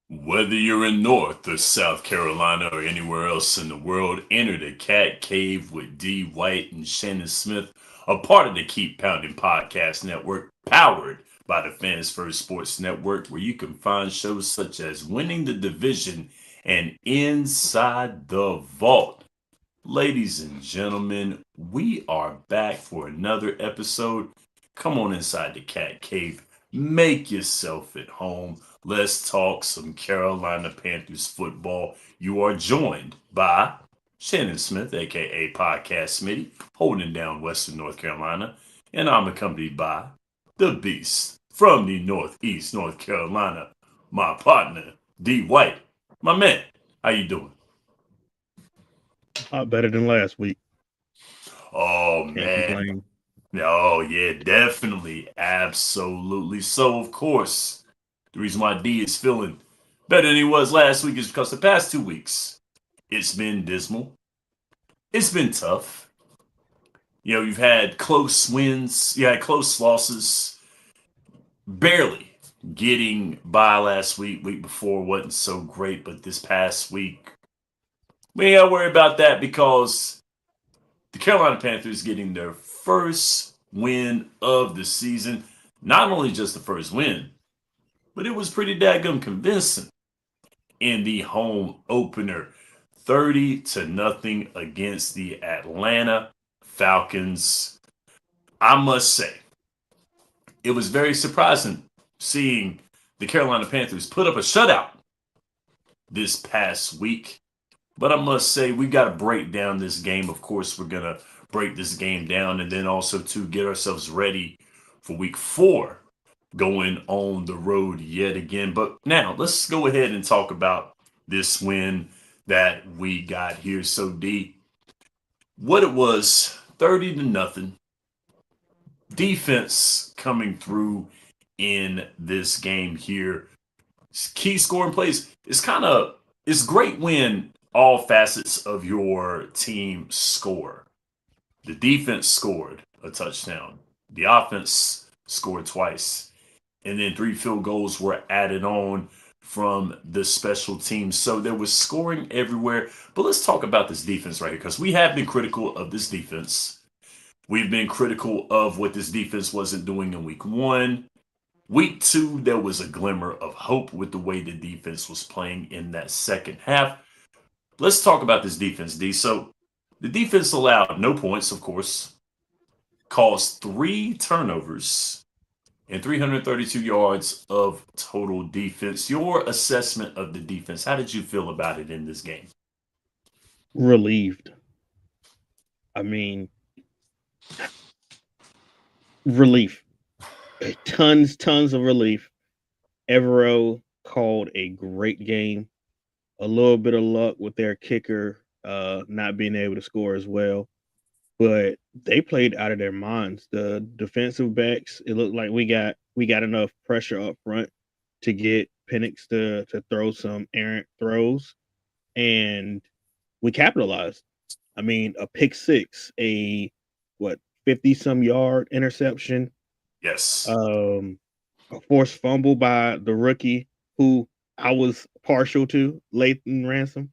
Whether you're in North or South Carolina or anywhere else in the world, enter the Cat Cave with D. White and Shannon Smith, a part of the Keep Pounding Podcast Network, powered by the Fans First Sports Network, where you can find shows such as Winning the Division and Inside the Vault. Ladies and gentlemen, we are back for another episode. Come on inside the Cat Cave. Make yourself at home. Let's talk some Carolina Panthers football. You are joined by Shannon Smith, a.k.a. Podcast Smitty, holding down Western North Carolina. And I'm accompanied by the Beast from the Northeast North Carolina, my partner, D. White. My man, how you doing? A lot better than last week. Oh, Can't man. complain. Oh, yeah, definitely. Absolutely. So, of course, the reason why D is feeling better than he was last week is because the past 2 weeks, it's been dismal. It's been tough. You know, you've had close wins. You had close losses. Barely getting by last week. Week before wasn't so great, but this past week, we ain't got to worry about that because the Carolina Panthers getting their first win of the season. Not only just the first win, but it was pretty daggum convincing in the home opener. 30-0 against the Atlanta Falcons. I must say, it was very surprising seeing the Carolina Panthers put up a shutout this past week. But I must say, we've got to break down this game. Of course, we're going to break this game down and then also to get ourselves ready for week 4 going on the road yet again. But now let's go ahead and talk about this win that we got here. So D, what it was, 30-0. Defense coming through in this game here. Key scoring plays. It's great when all facets of your team score. The defense scored a touchdown. The offense scored twice. And then 3 field goals were added on from the special teams. So there was scoring everywhere. But let's talk about this defense right here, because we have been critical of this defense. We've been critical of what this defense wasn't doing in week 1. Week 2, there was a glimmer of hope with the way the defense was playing in that second half. Let's talk about this defense, D. So the defense allowed no points, of course, caused 3 turnovers, and 332 yards of total defense. Your assessment of the defense, how did you feel about it in this game? Relieved. I mean, relief. Tons of relief. Evero called a great game. A little bit of luck with their kicker not being able to score as well. But they played out of their minds. The defensive backs, it looked like we got enough pressure up front to get Penix to throw some errant throws, and we capitalized. I mean, a pick six, a 50-some yard interception. Yes. A forced fumble by the rookie who I was partial to, Lathan Ransom.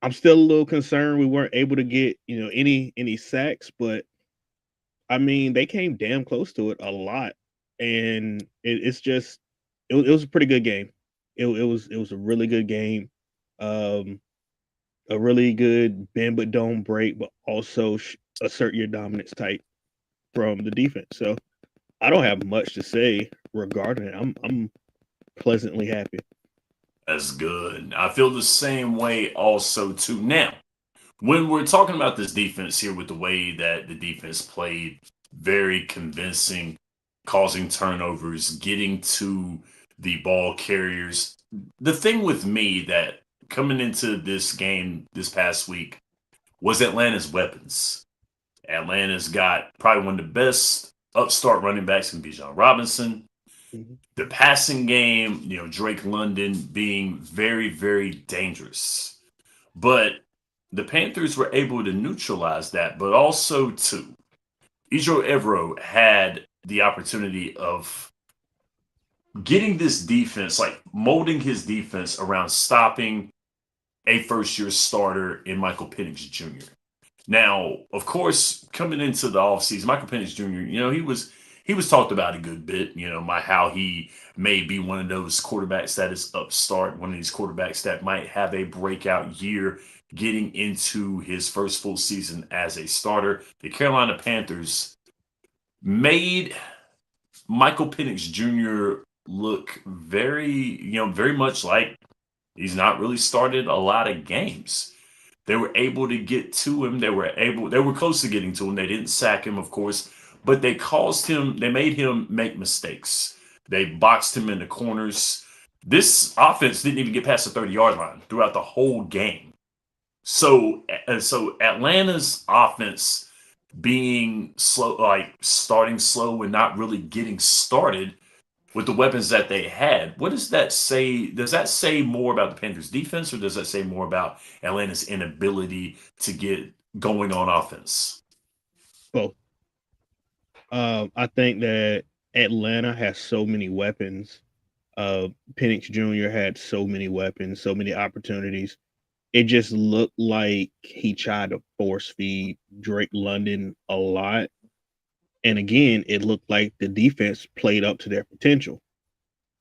I'm still a little concerned we weren't able to get, any sacks, but I mean, they came damn close to it a lot. And it was a pretty good game. It was a really good game. A really good bend but don't break, but also assert your dominance type from the defense. So I don't have much to say regarding it. I'm pleasantly happy. That's good. I feel the same way also too. Now, when we're talking about this defense here with the way that the defense played, very convincing, causing turnovers, getting to the ball carriers. The thing with me that coming into this game this past week was Atlanta's weapons. Atlanta's got probably one of the best upstart running backs in Bijan Robinson. Mhm. The passing game, Drake London being very, very dangerous. But the Panthers were able to neutralize that, but also too, Ijo Evero had the opportunity of getting this defense, like molding his defense around stopping a first-year starter in Michael Penix Jr. Now, of course, coming into the offseason, Michael Penix Jr., he was talked about a good bit, how he may be one of those quarterbacks that is upstart, one of these quarterbacks that might have a breakout year getting into his first full season as a starter. The Carolina Panthers made Michael Penix Jr. look very much like he's not really started a lot of games. They were able to get to him. They were close to getting to him. They didn't sack him, of course, but they made him make mistakes. They boxed him in the corners. This offense didn't even get past the 30-yard line throughout the whole game. So Atlanta's offense being slow, like starting slow and not really getting started with the weapons that they had. What does that say? Does that say more about the Panthers defense, or does that say more about Atlanta's inability to get going on offense? Both. I think that Atlanta has so many weapons. Penix Jr. had so many weapons, so many opportunities. It just looked like he tried to force feed Drake London a lot. And again, it looked like the defense played up to their potential.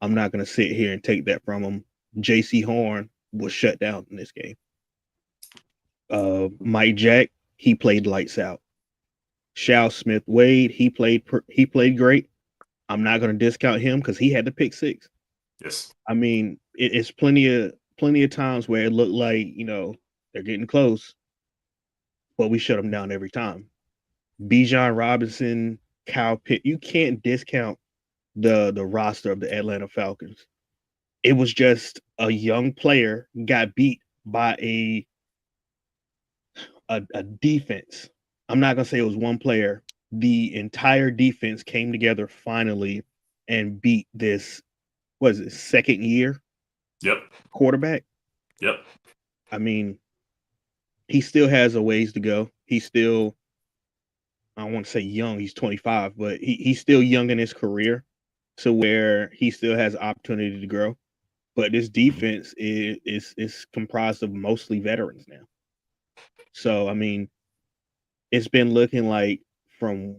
I'm not going to sit here and take that from him. J.C. Horn was shut down in this game. Mike Jack, he played lights out. Shao Smith Wade, he played great. I'm not going to discount him because he had the pick six. Yes. I mean, it's plenty of times where it looked like they're getting close, but we shut them down every time. Bijan Robinson, Kyle Pitt, you can't discount the roster of the Atlanta Falcons. It was just a young player got beat by a defense. I'm not gonna say it was one player. The entire defense came together finally and beat this. Was it second year Yep. quarterback? Yep. I mean, he still has a ways to go. He's still, I don't want to say young. He's 25, but he's still young in his career, to where he still has opportunity to grow. But this defense is comprised of mostly veterans now. So I mean, it's been looking like from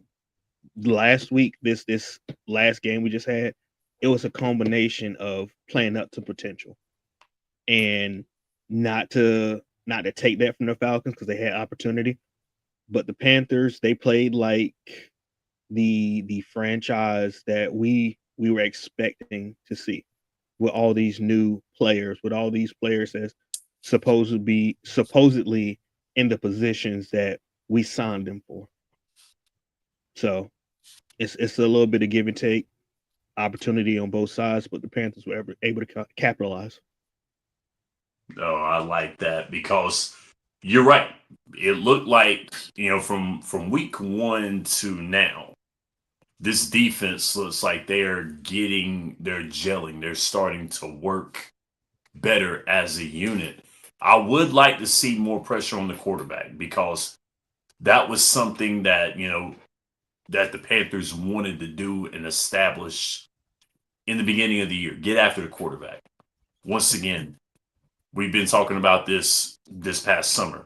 last week, this last game we just had, it was a combination of playing up to potential and not to take that from the Falcons because they had opportunity. But the Panthers, they played like the franchise that we were expecting to see, with all these new players, with all these players as supposedly in the positions that we signed them for. So it's a little bit of give and take, opportunity on both sides, but the Panthers were able to capitalize. Oh, I like that because you're right. It looked like, from week one to now, this defense looks like they're gelling, they're starting to work better as a unit. I would like to see more pressure on the quarterback because that was something that the Panthers wanted to do and establish in the beginning of the year. Get after the quarterback. Once again, we've been talking about this past summer.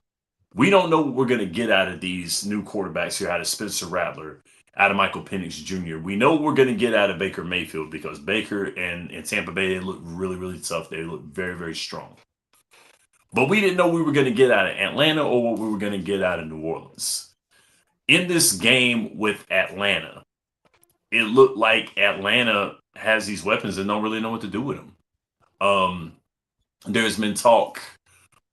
We don't know what we're going to get out of these new quarterbacks here, out of Spencer Rattler, out of Michael Penix Jr. We know we're going to get out of Baker Mayfield because Baker and Tampa Bay, they look really, really tough. They look very, very strong. But we didn't know we were going to get out of Atlanta or what we were going to get out of New Orleans. In this game with Atlanta, it looked like Atlanta has these weapons and don't really know what to do with them. There's been talk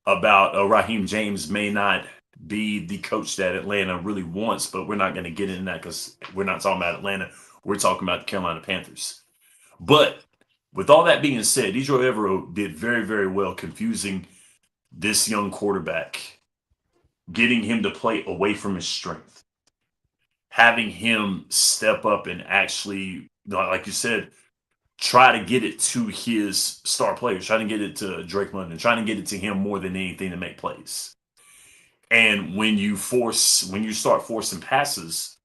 about Raheem James may not be the coach that Atlanta really wants, but we're not going to get into that because we're not talking about Atlanta. We're talking about the Carolina Panthers. But with all that being said, Ijo Evero did very, very well confusing this young quarterback, getting him to play away from his strength. having him step up and actually, like you said, try to get it to his star players, trying to get it to Drake London, trying to get it to him more than anything to make plays. And when you start forcing passes,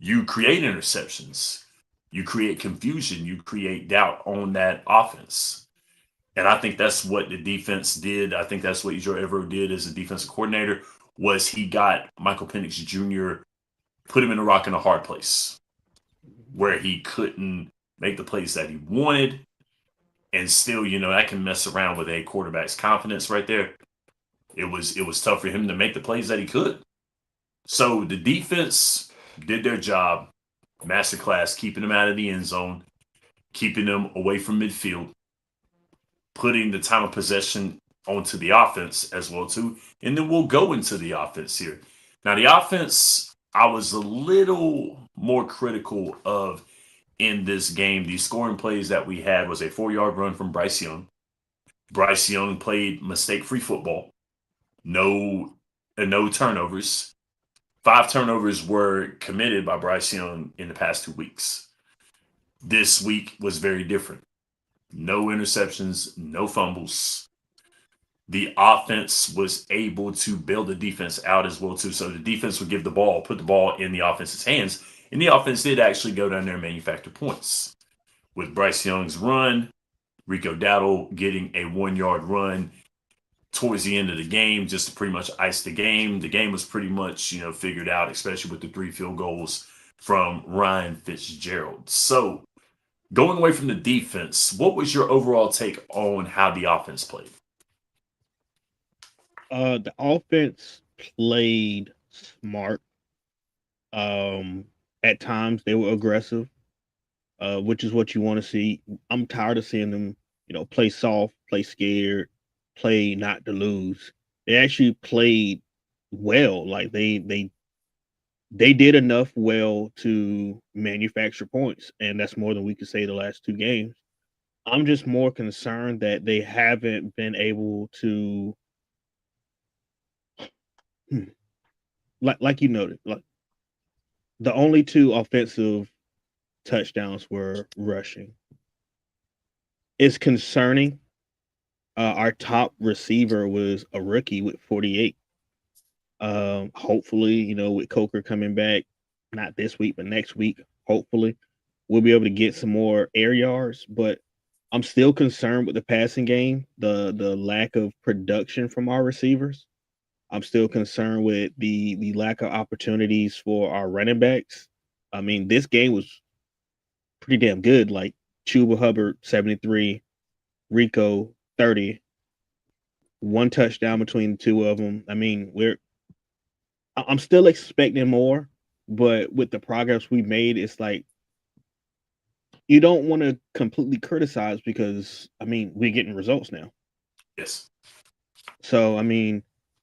you create interceptions, you create confusion, you create doubt on that offense. And I think that's what the defense did. I think that's what Joe Evero did as a defensive coordinator was he got Michael Penix Jr., put him in a rock and a hard place where he couldn't make the plays that he wanted. And still, that can mess around with a quarterback's confidence right there. It was tough for him to make the plays that he could. So the defense did their job, masterclass, keeping them out of the end zone, keeping them away from midfield, putting the time of possession onto the offense as well too. And then we'll go into the offense here. Now the offense, I was a little more critical of in this game. The scoring plays that we had was a 4-yard run from Bryce Young. Bryce Young played mistake-free football. No turnovers. 5 turnovers were committed by Bryce Young in the past 2 weeks. This week was very different. No interceptions, no fumbles. The offense was able to build the defense out as well too. So the defense would put the ball in the offense's hands, and the offense did actually go down there and manufacture points. With Bryce Young's run, Rico Dowdle getting a 1-yard run towards the end of the game just to pretty much ice the game. The game was pretty much, figured out, especially with the 3 field goals from Ryan Fitzgerald. So going away from the defense, what was your overall take on how the offense played? The offense played smart. At times they were aggressive, which is what you want to see. I'm tired of seeing them, play soft, play scared, play not to lose. They actually played well. Like they did enough well to manufacture points, and that's more than we could say the last 2 games. I'm just more concerned that they haven't been able to, like you noted, like the only 2 offensive touchdowns were rushing. It's concerning. Our top receiver was a rookie with 48. Hopefully, with Coker coming back, not this week, but next week, hopefully, we'll be able to get some more air yards. But I'm still concerned with the passing game, the lack of production from our receivers. I'm still concerned with the lack of opportunities for our running backs. I mean, this game was pretty damn good. Like Chuba Hubbard, 73, Rico, 30, 1 touchdown between the 2 of them. I mean, I'm still expecting more, but with the progress we made, it's like you don't want to completely criticize because we're getting results now. Yes. So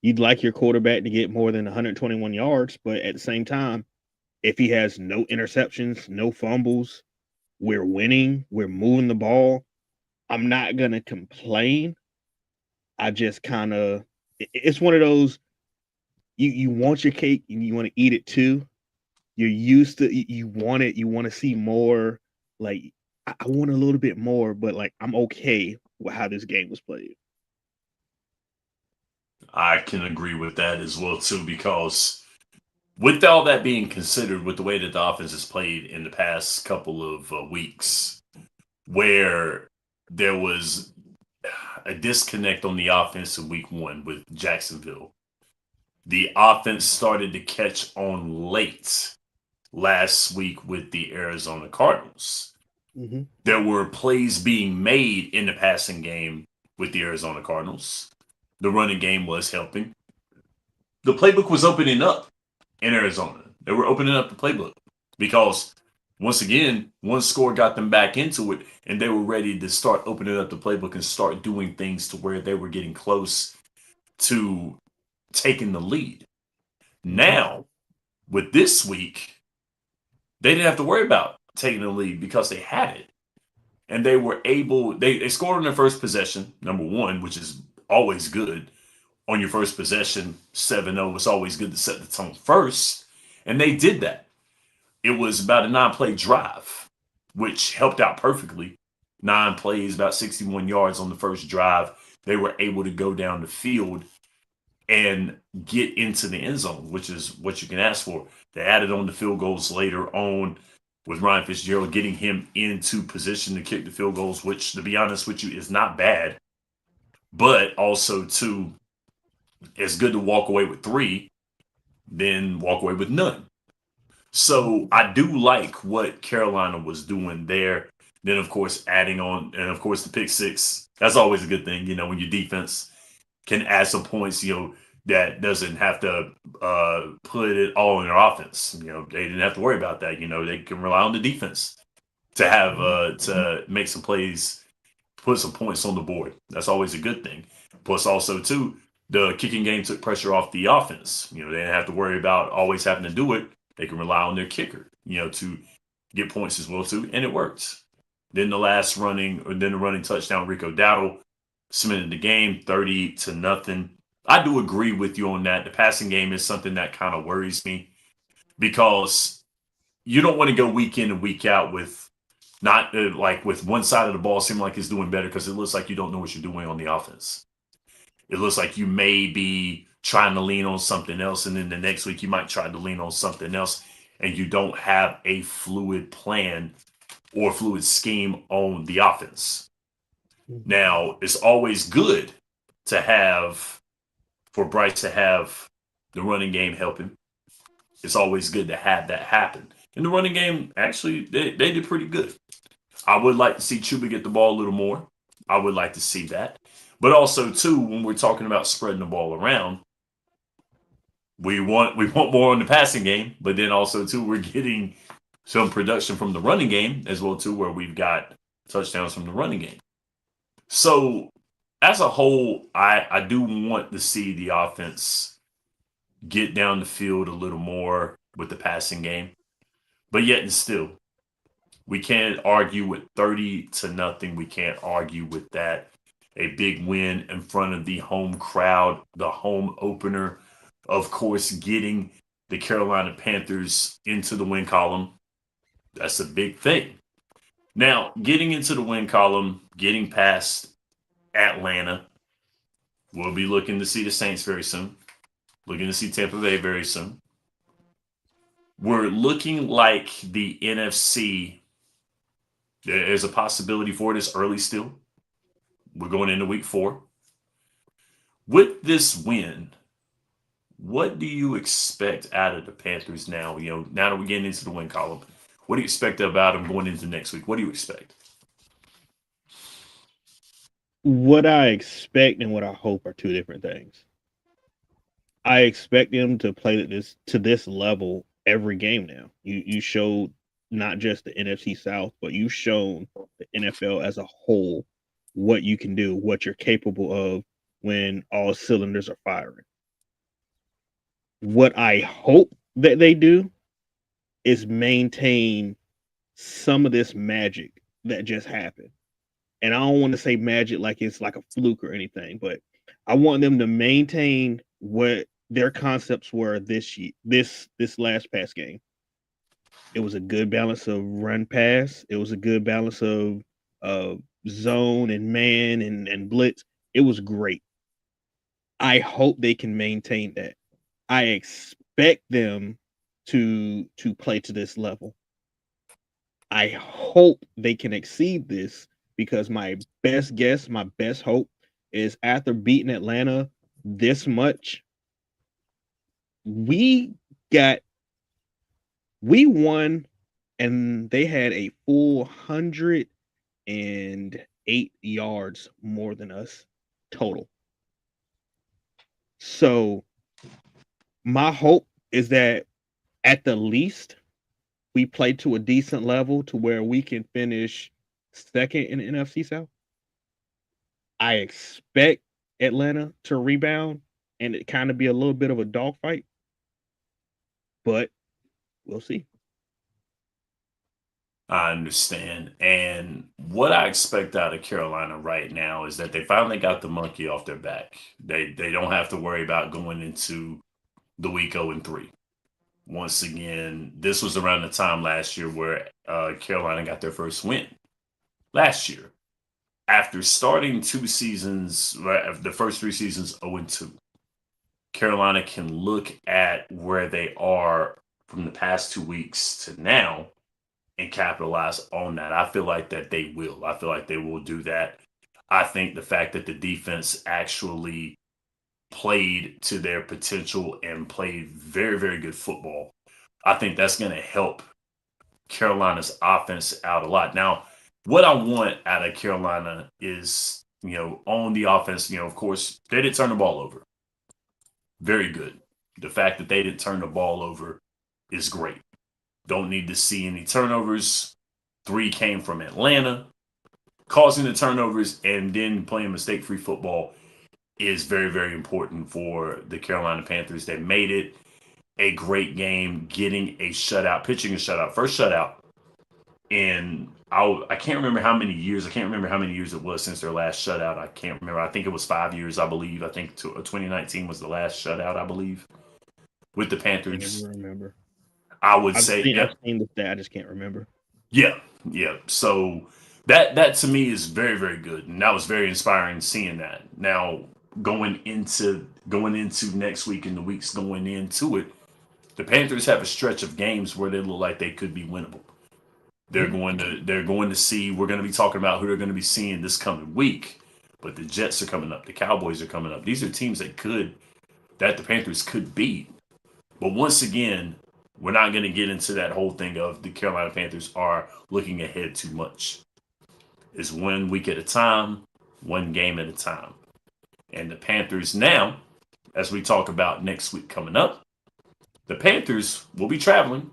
you'd like your quarterback to get more than 121 yards, but at the same time, if he has no interceptions, no fumbles, we're winning, we're moving the ball. I'm not gonna complain. I just kind of, it's one of those, you want your cake and you want to eat it too. You're used to, you want it, you want to see more. Like I want a little bit more, but like I'm okay with how this game was played. I can agree with that as well too, because with all that being considered, with the way that the offense has played in the past couple of weeks, where there was a disconnect on the offense in week 1 with Jacksonville, the offense started to catch on late last week with the Arizona Cardinals. Mm-hmm. There were plays being made in the passing game with the Arizona Cardinals. The running game was helping. The playbook was opening up in Arizona. They were opening up the playbook because, once again, one score got them back into it, and they were ready to start opening up the playbook and start doing things to where they were getting close to taking the lead. Now, with this week, they didn't have to worry about taking the lead because they had it. And they were able, they scored on their first possession, number 1, which is always good. On your first possession, 7-0, it's always good to set the tone first. And they did that. it was about a 9-play drive, which helped out perfectly. 9 plays, about 61 yards on the first drive. They were able to go down the field and get into the end zone, which is what you can ask for. They added on the field goals later on with Ryan Fitzgerald, getting him into position to kick the field goals, which, to be honest with you, is not bad. But also, too, it's good to walk away with 3 than walk away with none. So I do like what Carolina was doing there. Then, of course, adding on, and of course, the pick six. That's always a good thing, when your defense can add some points, that doesn't have to put it all in their offense. They didn't have to worry about that. They can rely on the defense to have to make some plays, put some points on the board. That's always a good thing. Plus, also too, the kicking game took pressure off the offense. They didn't have to worry about always having to do it. They can rely on their kicker, to get points as well too, and it worked. Then the running touchdown, Rico Dowdle cemented the game 30-0. I do agree with you on that. The passing game is something that kind of worries me because you don't want to go week in and week out with not like with one side of the ball seeming like it's doing better because it looks like you don't know what you're doing on the offense. It looks like you may be trying to lean on something else, and then the next week you might try to lean on something else, and you don't have a fluid plan or fluid scheme on the offense. Now, it's always good for Bryce to have the running game helping. It's always good to have that happen. And the running game, actually, they did pretty good. I would like to see Chuba get the ball a little more. I would like to see that. But also, too, when we're talking about spreading the ball around, we want more on the passing game, but then also, too, we're getting some production from the running game as well, too, where we've got touchdowns from the running game. So, as a whole, I do want to see the offense get down the field a little more with the passing game. But yet and still, we can't argue with 30-0. We can't argue with that. A big win in front of the home crowd, the home opener. Of course, getting the Carolina Panthers into the win column. That's a big thing. Now, getting into the win column, getting past Atlanta. We'll be looking to see the Saints very soon. Looking to see Tampa Bay very soon. We're looking like the NFC. There's a possibility for this early still. We're going into week 4. With this win, what do you expect out of the Panthers now? Now that we're getting into the win column, what do you expect about them going into next week? What do you expect? What I expect and what I hope are 2 different things. I expect them to play to this level every game now. You showed not just the NFC South, but you've shown the NFL as a whole what you can do, what you're capable of when all cylinders are firing. What I hope that they do is maintain some of this magic that just happened. And I don't want to say magic like it's like a fluke or anything, but I want them to maintain what their concepts were this last pass game. It was a good balance of run pass. It was a good balance of zone and man and blitz. It was great. I hope they can maintain that. I expect them to play to this level. I hope they can exceed this because my best guess, my best hope is after beating Atlanta this much, we won and they had a full 108 yards more than us total. So my hope is that at the least we play to a decent level to where we can finish second in the NFC South. I expect Atlanta to rebound and it kind of be a little bit of a dogfight, but we'll see. I understand. And what I expect out of Carolina right now is that they finally got the monkey off their back. They don't have to worry about going into the week 0-3. once again, this was around the time last year where Carolina got their first win last year. After starting 2 seasons, the first 3 seasons 0-2, Carolina can look at where they are from the past 2 weeks to now and capitalize on that. I feel like that they will. I feel like they will do that. I think the fact that the defense actually played to their potential and played very, very good football, I think that's going to help Carolina's offense out a lot. Now, what I want out of Carolina is, on the offense, of course, they didn't turn the ball over. Very good. The fact that they didn't turn the ball over is great. Don't need to see any turnovers. 3 came from Atlanta. Causing the turnovers and then playing mistake-free football is very, very important for the Carolina Panthers. They made it a great game, getting a shutout, pitching a shutout, first shutout. And I can't remember how many years. I can't remember how many years it was since their last shutout. I can't remember. I think it was 5 years, I believe. I think 2019 was the last shutout, I believe, with the I can't Panthers. remember. I would say, I've yep, seen the stat. I just can't remember. yeah, yeah. So that to me is very, very good, and that was very inspiring seeing that. Now going into next week and the weeks going into it, the Panthers have a stretch of games where they look like they could be winnable. They're going to see. We're going to be talking about who they're going to be seeing this coming week. But the Jets are coming up. The Cowboys are coming up. These are teams that the Panthers could beat. But once again, we're not going to get into that whole thing of the Carolina Panthers are looking ahead too much. It's 1 week at a time, one game at a time. And the Panthers now, as we talk about next week coming up, the Panthers will be traveling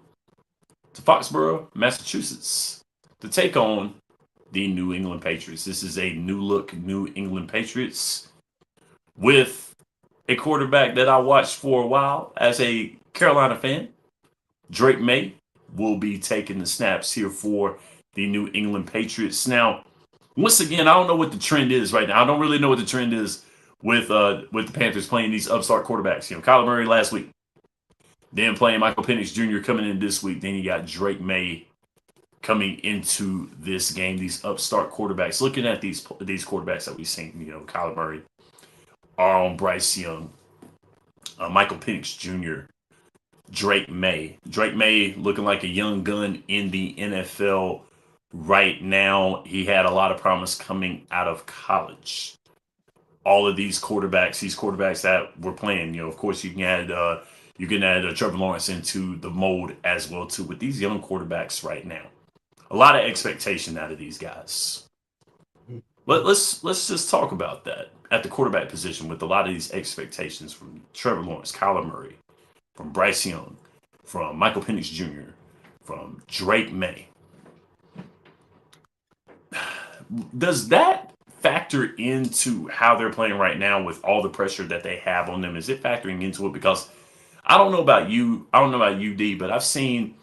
to Foxborough, Massachusetts, to take on the New England Patriots. This is a new look New England Patriots with a quarterback that I watched for a while as a Carolina fan. Drake May will be taking the snaps here for the New England Patriots. Now, once again, I don't know what the trend is right now. I don't really know what the trend is with the Panthers playing these upstart quarterbacks. Kyler Murray last week, then playing Michael Penix Jr. coming in this week. Then you got Drake May coming into this game. These upstart quarterbacks. Looking at these quarterbacks that we've seen, Kyler Murray, Aaron Bryce Young, Michael Penix Jr., Drake May. Drake May looking like a young gun in the NFL right now. He had a lot of promise coming out of college. All of these quarterbacks that were playing, of course you can add Trevor Lawrence into the mold as well too. With these young quarterbacks right now, a lot of expectation out of these guys. Let's just talk about that at the quarterback position with a lot of these expectations from Trevor Lawrence, Kyler Murray, from Bryce Young, from Michael Penix Jr., from Drake May. Does that factor into how they're playing right now with all the pressure that they have on them? Is it factoring into it? Because I don't know about you, D, but I've seen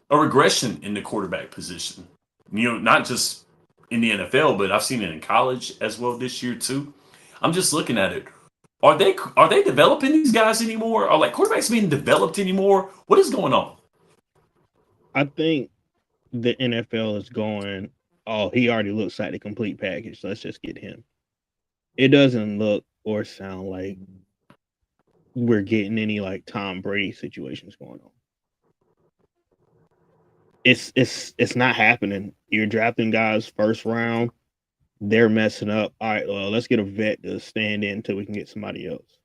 a regression in the quarterback position. Not just in the NFL, but I've seen it in college as well this year too. I'm just looking at it. Are they developing these guys anymore? Are like quarterbacks being developed anymore? What is going on? I think the NFL is going, oh, he already looks like the complete package. Let's just get him. It doesn't look or sound like we're getting any like Tom Brady situations going on. It's not happening. You're drafting guys first round. They're messing up. All right, well, let's get a vet to stand in until we can get somebody else.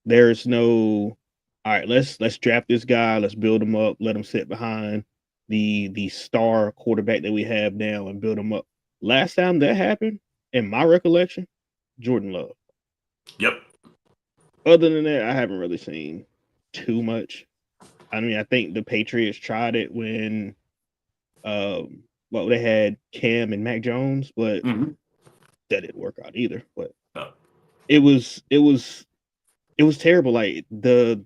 There's no, all right, let's draft this guy, let's build him up, let him sit behind the star quarterback that we have now and build him up. Last time that happened, in my recollection, Jordan Love. Yep. Other than that, I haven't really seen too much. I mean, I think the Patriots tried it when well, they had Cam and Mac Jones, but Mm-hmm. that didn't work out either. But No. it was terrible. Like the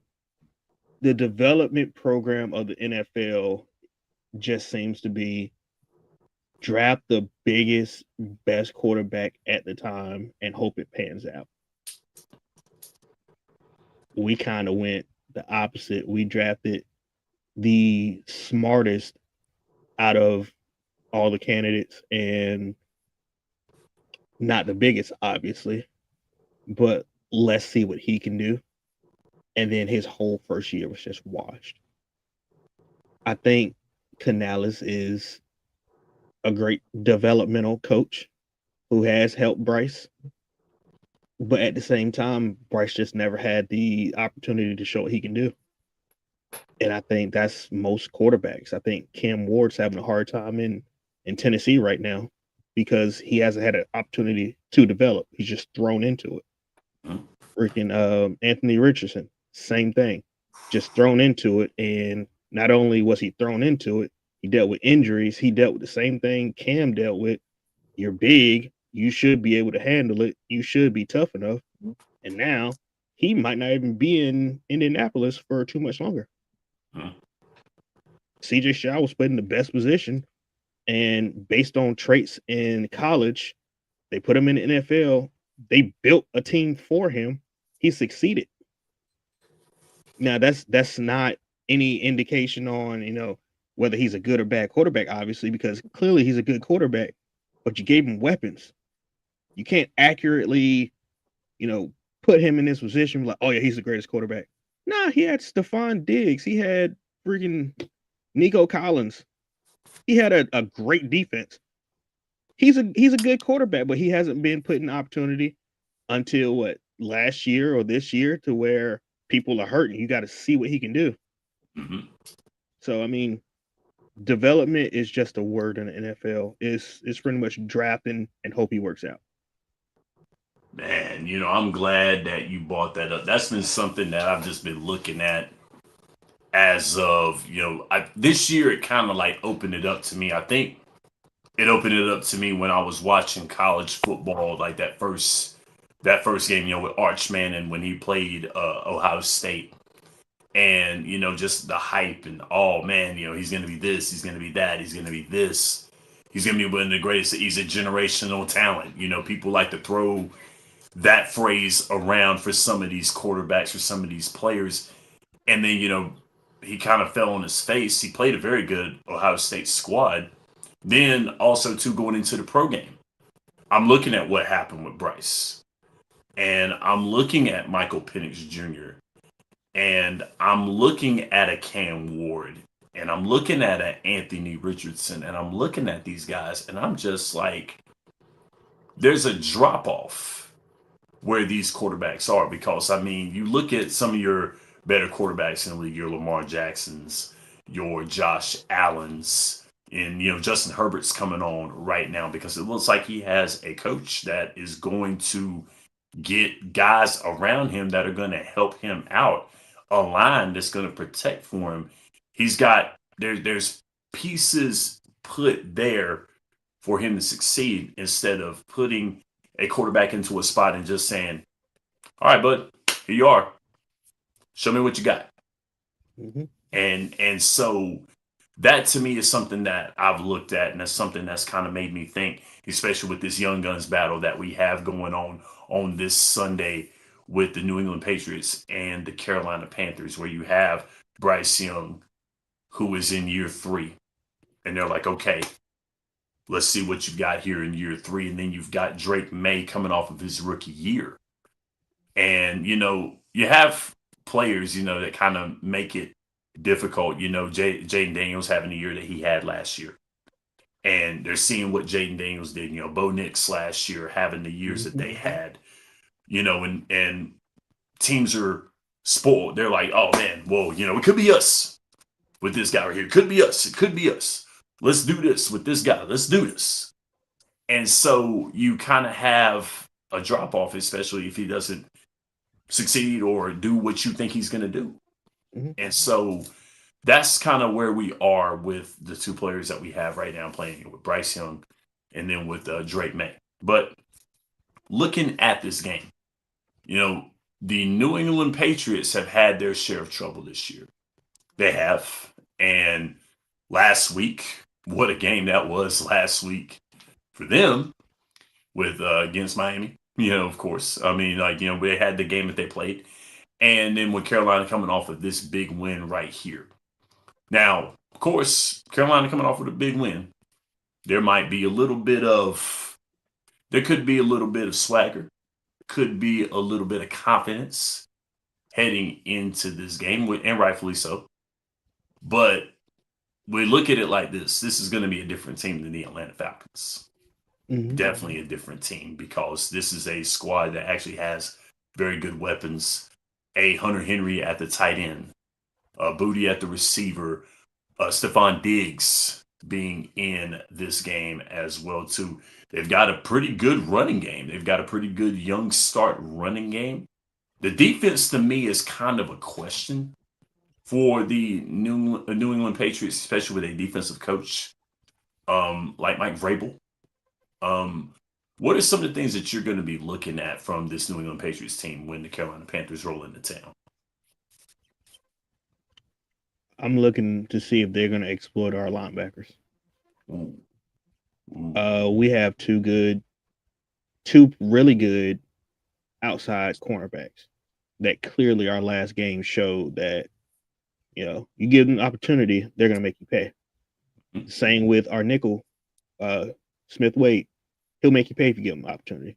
development program of the NFL just seems to be draft the biggest, best quarterback at the time and hope it pans out. We kind of went the opposite. We drafted the smartest out of all the candidates and not the biggest, obviously, but let's see what he can do. And then his whole first year was just washed. I think Canales is a great developmental coach who has helped Bryce, but at the same time, Bryce just never had the opportunity to show what he can do. And I think that's most quarterbacks. I think Cam Ward's having a hard time in Tennessee right now because he hasn't had an opportunity to develop. He's just thrown into it. Mhm. Freaking Anthony Richardson, same thing, just thrown into it. And not only was he thrown into it, he dealt with injuries. He dealt with the same thing Cam dealt with. You're big. You should be able to handle it. You should be tough enough. And now he might not even be in Indianapolis for too much longer. Mhm. CJ Stroud was put in the best position, and based on traits in college, they put him in the NFL. They built a team for him. He succeeded. Now that's not any indication on whether he's a good or bad quarterback, obviously, because clearly he's a good quarterback, but you gave him weapons. You can't accurately, you know, put him in this position like, oh yeah, he's the greatest quarterback. Nah, he had Stephon Diggs. He had freaking Nico Collins. He had a great defense. He's a good quarterback, but he hasn't been put in opportunity until what last year or this year to where people are hurting. You got to see what he can do. Mhm. So I mean, development is just a word in the NFL. It's pretty much draft and hope he works out. Man, I'm glad that you brought that up. That's been something that I've just been looking at as of, this year it kind of like opened it up to me. I think it opened it up to me when I was watching college football, like that first game, with Archman and when he played Ohio State. And, just the hype and oh man, he's gonna be this, he's gonna be that, he's gonna be this. He's gonna be one of the greatest. He's a generational talent. People like to throw that phrase around for some of these quarterbacks, for some of these players. And then, he kind of fell on his face. He played a very good Ohio State squad. Then also too going into the pro game. I'm looking at what happened with Bryce. And I'm looking at Michael Penix Jr. And I'm looking at a Cam Ward. And I'm looking at an Anthony Richardson. And I'm looking at these guys. And I'm just like, there's a drop off where these quarterbacks are. Because, I mean, you look at some of your better quarterbacks in the league, your Lamar Jacksons, your Josh Allens, and, Justin Herbert's coming on right now because it looks like he has a coach that is going to get guys around him that are going to help him out, a line that's going to protect for him. He's got there's pieces put there for him to succeed instead of putting a quarterback into a spot and just saying, "All right, bud, here you are. Show me what you got." Mm-hmm. And so that to me is something that I've looked at, and that's something that's kind of made me think, especially with this young guns battle that we have going on this Sunday with the New England Patriots and the Carolina Panthers, where you have Bryce Young, who is in year 3, and they're like, okay, let's see what you've got here in year 3, and then you've got Drake May coming off of his rookie year, and you have players that kind of make it difficult. Jaden Daniels having the year that he had last year. And they're seeing what Jaden Daniels did. Bo Nix last year having the years that they had. And teams are spoiled. They're like, oh man, well, it could be us with this guy right here. It could be us. It could be us. Let's do this with this guy. Let's do this. And so you kind of have a drop off, especially if he doesn't succeed or do what you think he's going to do. Mm-hmm. And so that's kind of where we are with the two players that we have right now playing with Bryce Young and then with Drake May. But looking at this game, the New England Patriots have had their share of trouble this year. They have. And last week, what a game that was last week for them with against Miami. Of course. I mean, they had the game that they played. And then with Carolina coming off of this big win right here. Now, of course, Carolina coming off with a big win. There could be a little bit of swagger, could be a little bit of confidence heading into this game, and rightfully so. But we look at it like this: this is going to be a different team than the Atlanta Falcons. Mhm. Definitely a different team because this is a squad that actually has very good weapons. A Hunter Henry at the tight end, a Booty at the receiver, Stephon Diggs being in this game as well too. They've got a pretty good running game. They've got a pretty good young start running game. The defense to me is kind of a question for the New England Patriots, especially with a defensive coach like Mike Vrabel. What are some of the things that you're going to be looking at from this New England Patriots team when the Carolina Panthers roll into town? I'm looking to see if they're going to exploit our linebackers. Ooh. Ooh. We have two really good outside cornerbacks that clearly our last game showed that, you give them opportunity, they're going to make you pay. Mm-hmm. Same with our nickel, Smith Wade. He'll make you pay if you give him opportunity.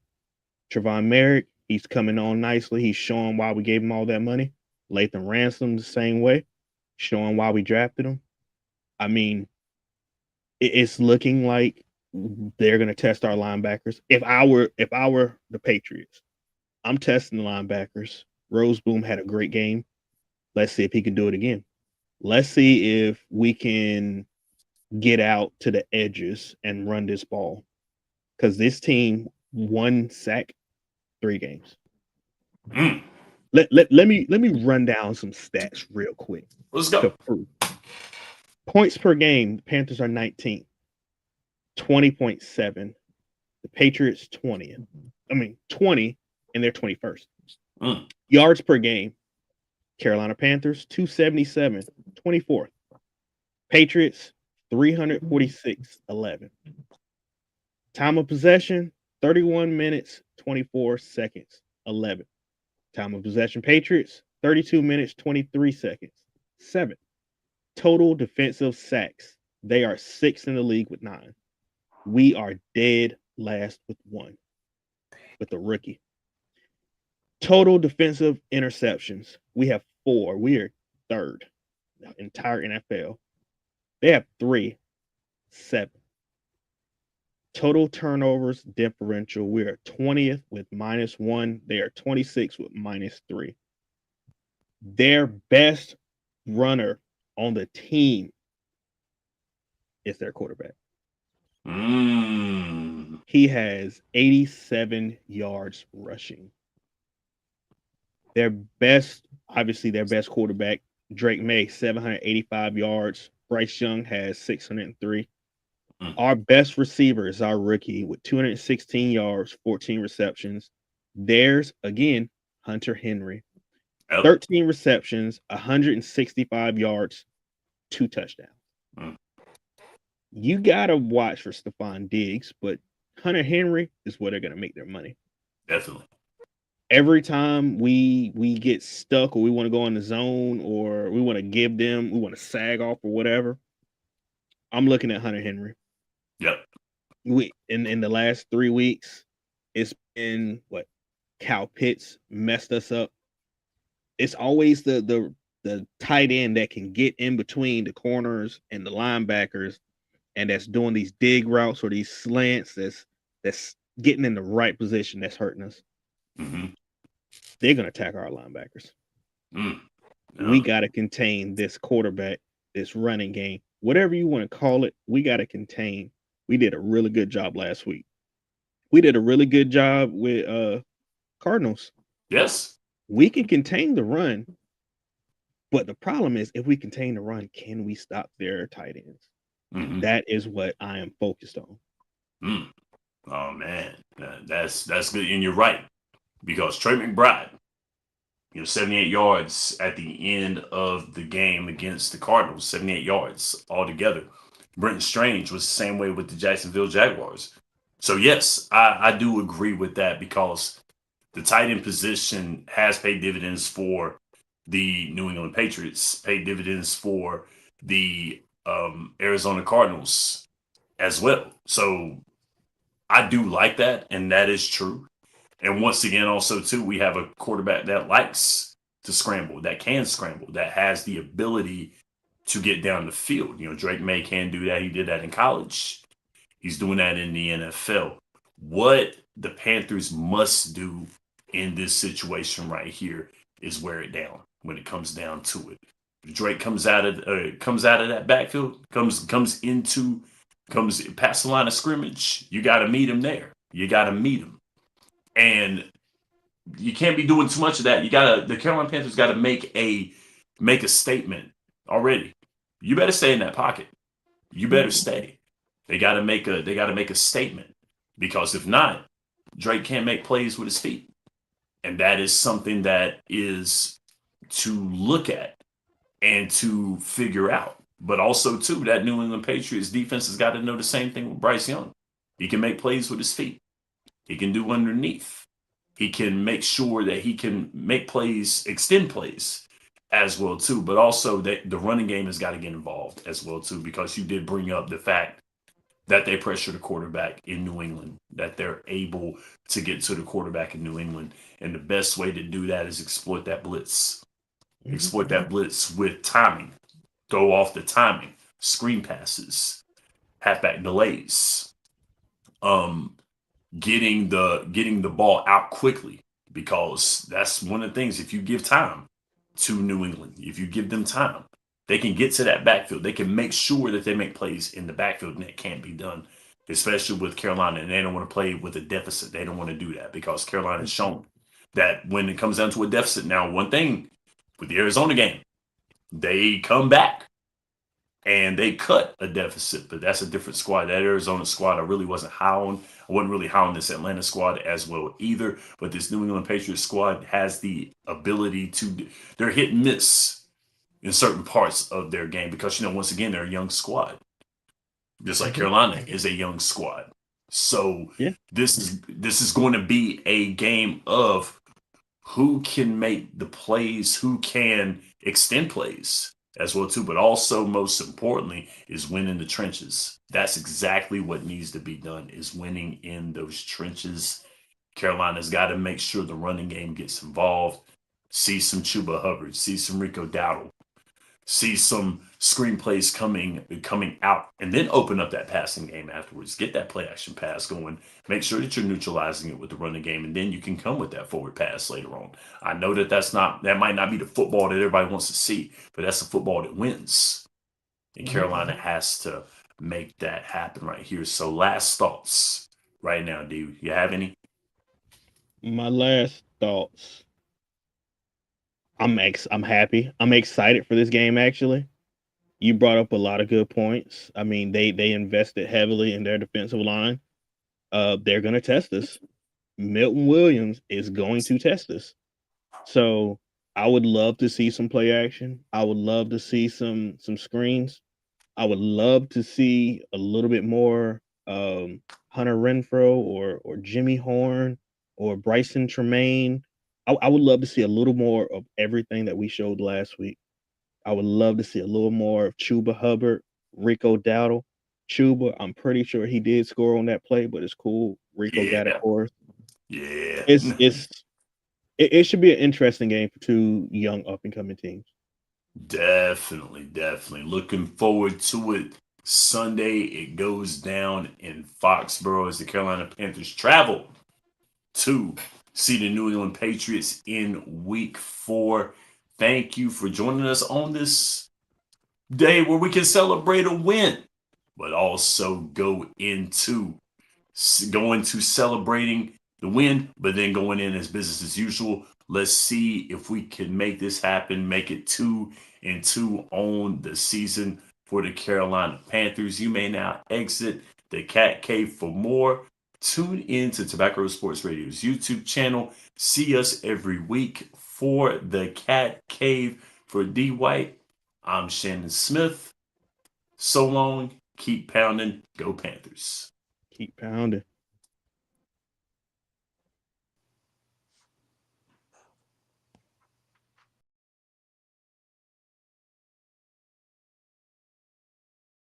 Trevon Merrick, he's coming on nicely. He's showing why we gave him all that money. Lathan Ransom the same way, showing why we drafted him. I mean, it's looking like they're going to test our linebackers. If I were the Patriots, I'm testing the linebackers. Roseboom had a great game. Let's see if he can do it again. Let's see if we can get out to the edges and run this ball. Because this team 1 sack 3 games. Mm. Let me run down some stats real quick. Let's go. Points per game, the Panthers are 19th. 20.7. The Patriots 20th. 20, and they're 21st. Mm. Yards per game, Carolina Panthers 277, 24th. Patriots 346.11. Time of possession 31 minutes 24 seconds 11. Time of possession Patriots 32 minutes 23 seconds 7. Total defensive sacks, they are 6th in the league with 9. We are dead last with 1 with a rookie. Total defensive interceptions, we have 4. We are 3rd in the entire NFL. They have 3, 7. Total turnovers differential, we are 20th with -1. They are 26th with -3. Their best runner on the team is their quarterback. He has 87 yards rushing. Their best quarterback, Drake May, 785 yards. Bryce Young has 603. Our best receiver is our rookie with 216 yards, 14 receptions. Theirs, again, Hunter Henry. 13 receptions, 165 yards, 2 touchdowns. You got to watch for Stephon Diggs, but Hunter Henry is where they're going to make their money. Definitely. Every time we get stuck or we want to go in the zone or we want to sag off or whatever, I'm looking at Hunter Henry. Yep. In the last 3 weeks, it's been what Kyle Pitts messed us up. It's always the tight end that can get in between the corners and the linebackers, and that's doing these dig routes or these slants. That's getting in the right position. That's hurting us. Mm-hmm. They're gonna attack our linebackers. No. We got to contain this quarterback, this running game, whatever you want to call it. We got to contain. We did a really good job last week. We did a really good job with Cardinals. Yes. We can contain the run, but the problem is if we contain the run, can we stop their tight ends? Mm-hmm. That is what I am focused on. Oh man, that's good, and you're right because Trey McBride, 78 yards at the end of the game against the Cardinals, 78 yards altogether. Brenton Strange was the same way with the Jacksonville Jaguars. So yes, I do agree with that because the tight end position has paid dividends for the New England Patriots, paid dividends for the Arizona Cardinals as well. So I do like that, and that is true. And once again, also too, we have a quarterback that likes to scramble, that can scramble, that has the ability to get down the field. You know, Drake May can do that. He did that in college. He's doing that in the NFL. What the Panthers must do in this situation right here is wear it down when it comes down to it. Drake comes out of that backfield, comes past the line of scrimmage. You got to meet him there. You got to meet him, and you can't be doing too much of that. The Carolina Panthers got to make a statement already. You better stay in that pocket. You better stay. They got to make a statement, because if not, Drake can't make plays with his feet, and that is something that is to look at and to figure out. But also too, that New England Patriots defense has got to know the same thing with Bryce Young. He can make plays with his feet. He can do underneath. He can make sure that he can make plays, extend plays as well too. But also that the running game has got to get involved as well too, because you did bring up the fact that they pressure the quarterback in New England, that they're able to get to the quarterback in New England. And the best way to do that is exploit that blitz. Exploit that blitz with timing. Throw off the timing. Screen passes. Halfback delays. Getting the ball out quickly, because that's one of the things. If you give time to New England, if you give them time, they can get to that backfield. They can make sure that they make plays in the backfield, and it can't be done, especially with Carolina. And they don't want to play with a deficit. They don't want to do that, because Carolina has shown that when it comes down to a deficit. Now, one thing with the Arizona game, they come back and they cut a deficit, but that's a different squad. That Arizona squad, I really wasn't high on. I wasn't really high on this Atlanta squad as well either. But this New England Patriots squad has the ability to, they're hit and miss in certain parts of their game, because, once again, they're a young squad. Just like Carolina is a young squad. So Yeah. this is going to be a game of who can make the plays, who can extend plays as well too, but also most importantly is win in the trenches. That's exactly what needs to be done, is winning in those trenches. Carolina's got to make sure the running game gets involved. See some Chuba Hubbard, see some Rico Dowdle, see some screenplays coming out, and then open up that passing game afterwards. Get that play action pass going. Make sure that you're neutralizing it with the running game, and then you can come with that forward pass later on. I know that might not be the football that everybody wants to see, but that's the football that wins. And Carolina has to make that happen right here. So last thoughts right now, do you have any? My last thoughts. I'm happy. I'm excited for this game. Actually, you brought up a lot of good points. I mean, they invested heavily in their defensive line. They're going to test us. Milton Williams is going to test us. So I would love to see some play action. I would love to see some screens. I would love to see a little bit more Hunter Renfro or Jimmy Horn or Bryson Tremaine. I would love to see a little more of everything that we showed last week. I would love to see a little more of Chuba Hubbard, Rico Dowdle. Chuba, I'm pretty sure he did score on that play, but it's cool. Rico got it Yeah. for us. Yeah. It should be an interesting game for two young up and coming teams. Definitely. Looking forward to it. Sunday, it goes down in Foxborough as the Carolina Panthers travel to see the New England Patriots in week 4. Thank you for joining us on this day where we can celebrate a win, but also go into celebrating the win, but then going in as business as usual. Let's see if we can make this happen, make it 2-2 on the season for the Carolina Panthers. You may now exit the Cat Cave for more. Tune in to Tobacco Road Sports Radio's YouTube channel. See us every week for the Cat Cave. For D White, I'm Shannon Smith. So long. Keep pounding. Go Panthers. Keep pounding.